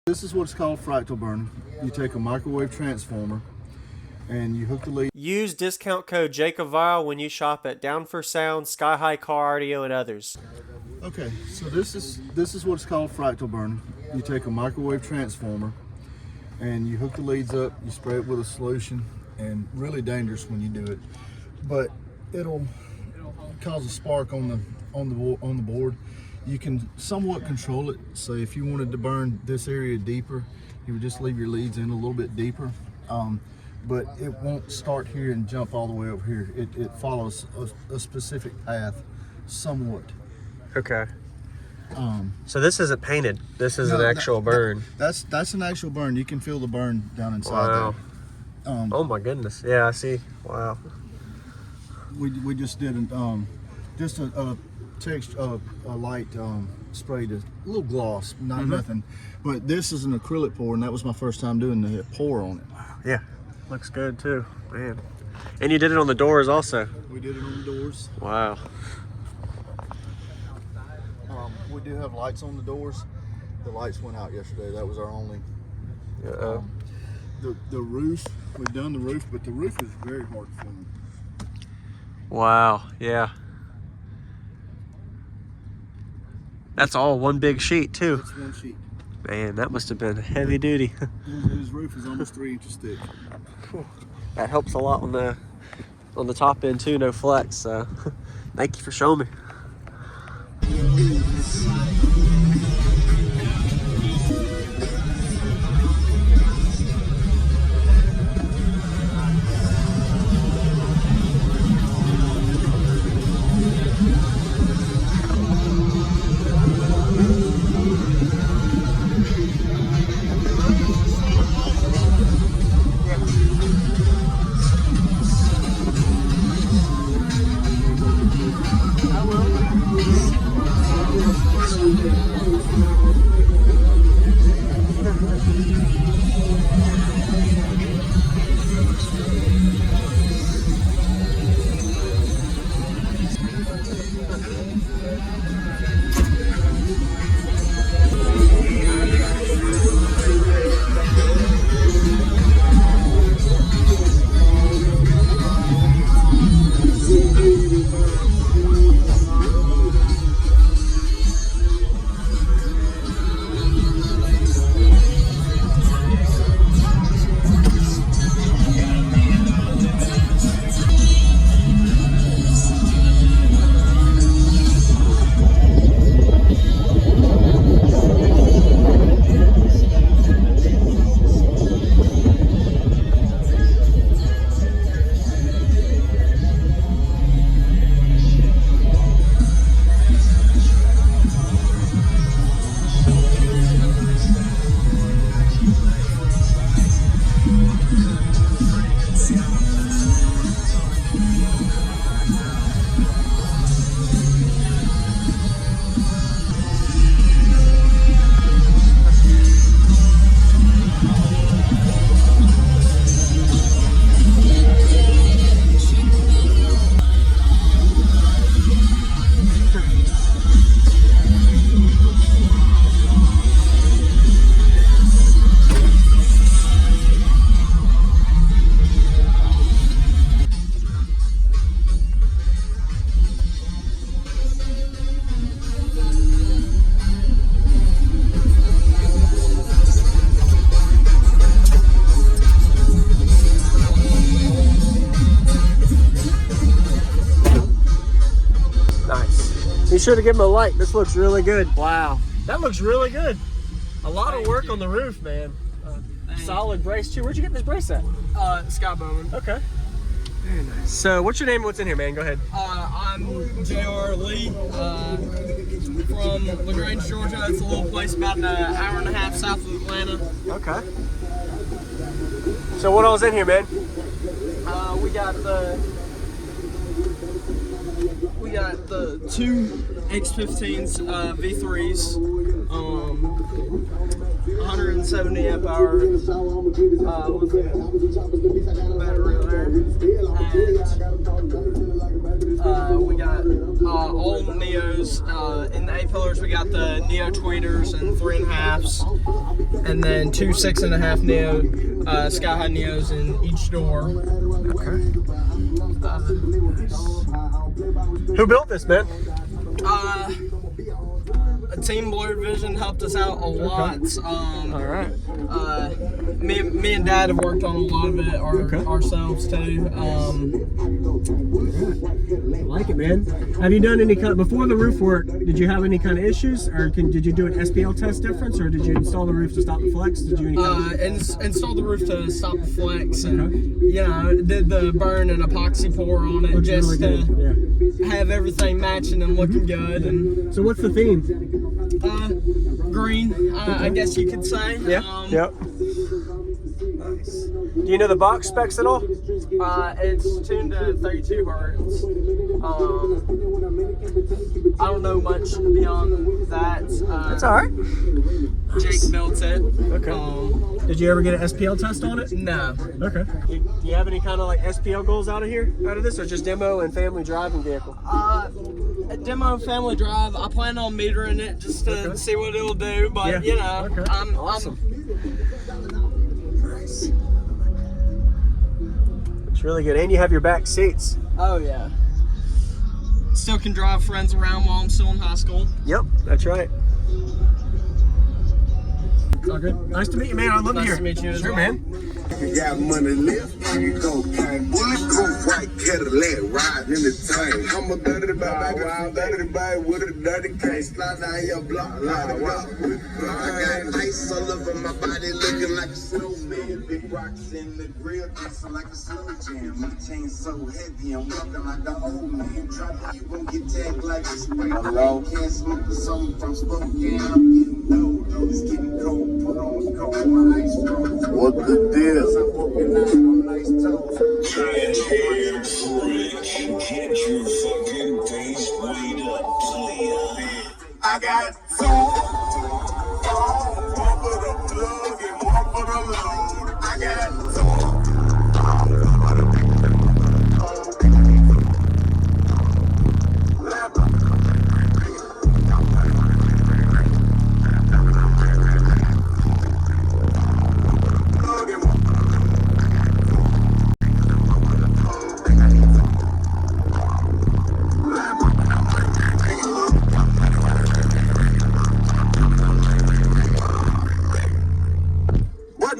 This is what's called fractal burning. You take a microwave transformer and you hook the lead. Use discount code JacobViral when you shop at Down for Sound, Sky High Car Audio, and others. Okay, so this is what's called fractal burning. You take a microwave transformer and you hook the leads up, you spray it with a solution, and really dangerous when you do it, but it'll cause a spark on the board. You can somewhat control it. So if you wanted to burn this area deeper, you would just leave your leads in a little bit deeper, but it won't start here and jump all the way over here. It follows a specific path somewhat. Okay. So this isn't painted. This is an actual burn. That's an actual burn. You can feel the burn down inside. Wow. There. Oh my goodness. Yeah, I see. Wow. We just did a light spray, a little gloss, not nothing. But this is an acrylic pour, and that was my first time doing the pour on it. Wow. Yeah, looks good too, man. And you did it on the doors also. We did it on the doors. Wow. We do have lights on the doors. The lights went out yesterday. That was our only. The roof, we've done the roof, but the roof is very hard to form. Wow. Yeah. That's all one big sheet too. That's one sheet. Man, that must have been heavy duty. His roof is almost 3 inches thick. That helps a lot on the top end too, no flex. So thank you for showing me. Be sure to give him a like. This looks really good. Wow, that looks really good. A lot of work on the roof, man. Solid brace too. Where'd you get this brace at? Scott Bowman. Okay. Very nice. So, what's your name and what's in here, man? Go ahead. I'm J.R. Lee from LaGrange, Georgia. It's a little place about an hour and a half south of Atlanta. Okay. So, what all's in here, man? We got the two X15s V3s, 100 170 amp hour with battery there. And we got all Neos. In the A-pillars, we got the Neo tweeters and 3.5s, and then 2 6.5 Neo Sky High Neos in each door. Okay. Who built this, man? Team Blurred Vision helped us out a lot. All right. Me and Dad have worked on a lot of it ourselves too. I like it, man. Have you done any kind before the roof work? Did you have any kind of issues, or did you do an SPL test difference, or did you install the roof to stop the flex? Did you install the roof to stop the flex, and did the burn and epoxy pour on it. Looks just really to have everything matching and looking good. And so, what's the theme? Green, I guess you could say. Yeah. Yep. Do you know the box specs at all? It's tuned to 32 hertz. I don't know much beyond that. That's all right. Jake built it. Okay. Did you ever get an SPL test on it? No. Okay. Do you have any kind of like SPL goals out of this, or just demo and family driving vehicle? A demo family drive. I plan on metering it just to see what it'll do, but I'm awesome. Nice. It's really good, and you have your back seats. Oh yeah. Still can drive friends around while I'm still in high school. Yep, that's right. All good. Nice to meet you, man. I love you here. Nice to meet you as well. Man. You got money left, you go kind bulletproof white Cadillac riding in the tank. I'm a dirty bag with a dirty case. Slide down your block, line it up. I got ice all over my body, looking like a snowman. Big rocks in the grill, dancing like a slow jam. My chain so heavy, I'm walking like an old man. Try to you won't get tagged like a spray. Hello, can't smoke the song from Spokane. I'm getting low, it's getting cold. Put on the cold, my ice froze. What the deal? I'm walking out on nice toes. Get your fucking face laid up, player. I got two. One for the plug and one for the load. I got two.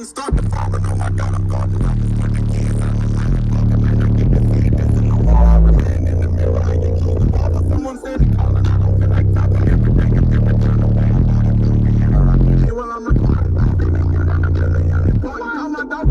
Start the fire, oh my God, I'm gone. Someone said it, calling, I don't feel like talking everything and everything. Well, I'm recording. Call my dog.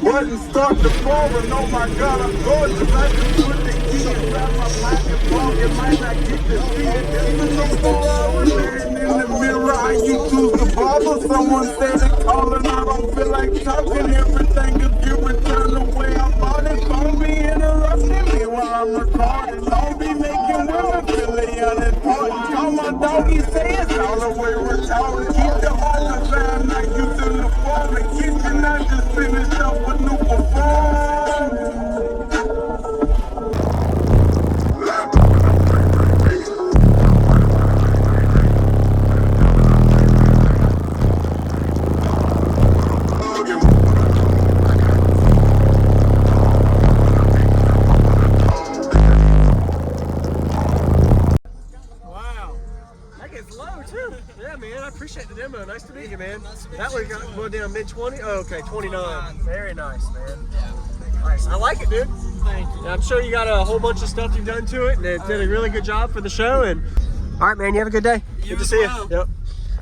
Button start to fall, and oh my God, I'm gorgeous. I can put the key inside my pocket, pocket, might not get to see it. Even though 4 hours staring in the mirror, I used to the barber. Someone said it calling, I don't feel like talking. Everything if you return the way I bought it. Don't be interrupting me while I'm recording. Don't be making women feel unimportant. Call my doggy, say it's all the way retarded. Keep the overtime like you in the fall. The kitchen, I just finished up a new performance. appreciate the demo. Nice to meet you, man. That one got going down mid-20. Oh, okay, 29. Very nice, man. Nice. I like it, dude. Thank you. And I'm sure you got a whole bunch of stuff you've done to it, and it did a really good job for the show. And all right, man, you have a good day. Good to see you. Yep.